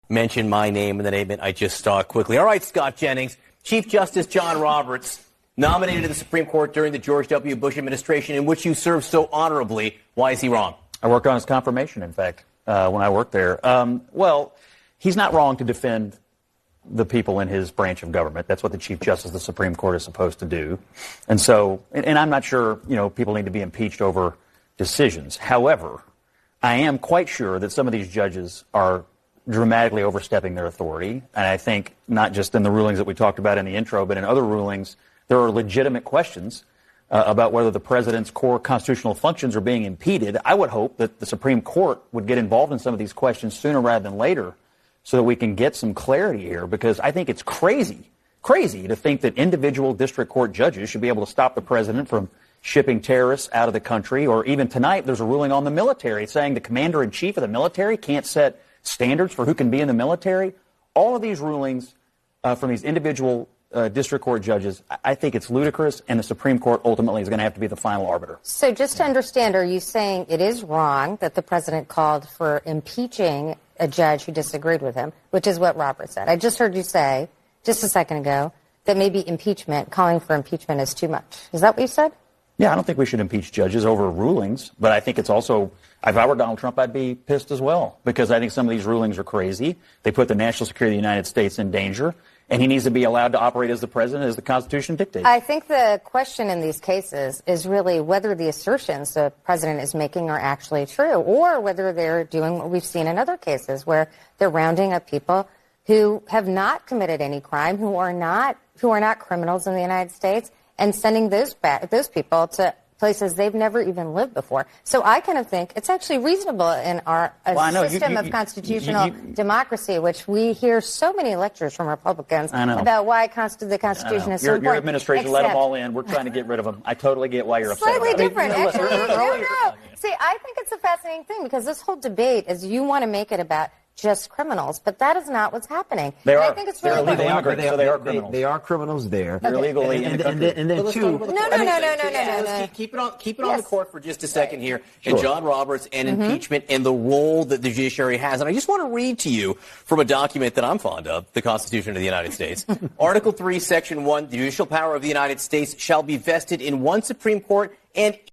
mention my name and the name I just stalked quickly. All right, Scott Jennings, Chief Justice John Roberts, nominated to the Supreme Court during the George W. Bush administration, in which you served so honorably. Why is he wrong? I worked on his confirmation, in fact, when I worked there. Well, he's not wrong to defend the people in his branch of government. That's what the Chief Justice of the Supreme Court is supposed to do. And so, and I'm not sure, people need to be impeached over decisions. However, I am quite sure that some of these judges are dramatically overstepping their authority. And I think not just in the rulings that we talked about in the intro, but in other rulings, there are legitimate questions about whether the president's core constitutional functions are being impeded. I would hope that the Supreme Court would get involved in some of these questions sooner rather than later so that we can get some clarity here, because I think it's crazy to think that individual district court judges should be able to stop the president from shipping terrorists out of the country. Or even tonight, there's a ruling on the military saying the commander-in-chief of the military can't set standards for who can be in the military. All of these rulings from these individual district court judges, I think it's ludicrous, and the Supreme Court ultimately is going to have to be the final arbiter. So just to understand, are you saying it is wrong that the president called for impeaching a judge who disagreed with him, which is what Robert said? I just heard you say just a second ago that maybe calling for impeachment is too much. Is that what you said? Yeah, I don't think we should impeach judges over rulings, but I think it's also, if I were Donald Trump, I'd be pissed as well, because I think some of these rulings are crazy. They put the national security of the United States in danger, and he needs to be allowed to operate as the president as the Constitution dictates. I think the question in these cases is really whether the assertions the president is making are actually true, or whether they're doing what we've seen in other cases, where they're rounding up people who have not committed any crime, who are not criminals in the United States, and sending those people to places they've never even lived before. So I kind of think it's actually reasonable in our system of constitutional democracy, which we hear so many lectures from Republicans about why the Constitution is so important. Your administration let them all in. We're trying to get rid of them. I totally get why you're upset slightly about it. different. Actually, no. See, I think it's a fascinating thing, because this whole debate is you want to make it about just criminals, but that is not what's happening. I think it's really illegal immigrants, so they are criminals. They are criminals there. They're illegally in the country. And then two. No. Keep it on the court for just a second here. Sure. And John Roberts and impeachment and the role that the judiciary has. And I just want to read to you from a document that I'm fond of, the Constitution of the United States. Article 3, Section 1, the judicial power of the United States shall be vested in one Supreme Court and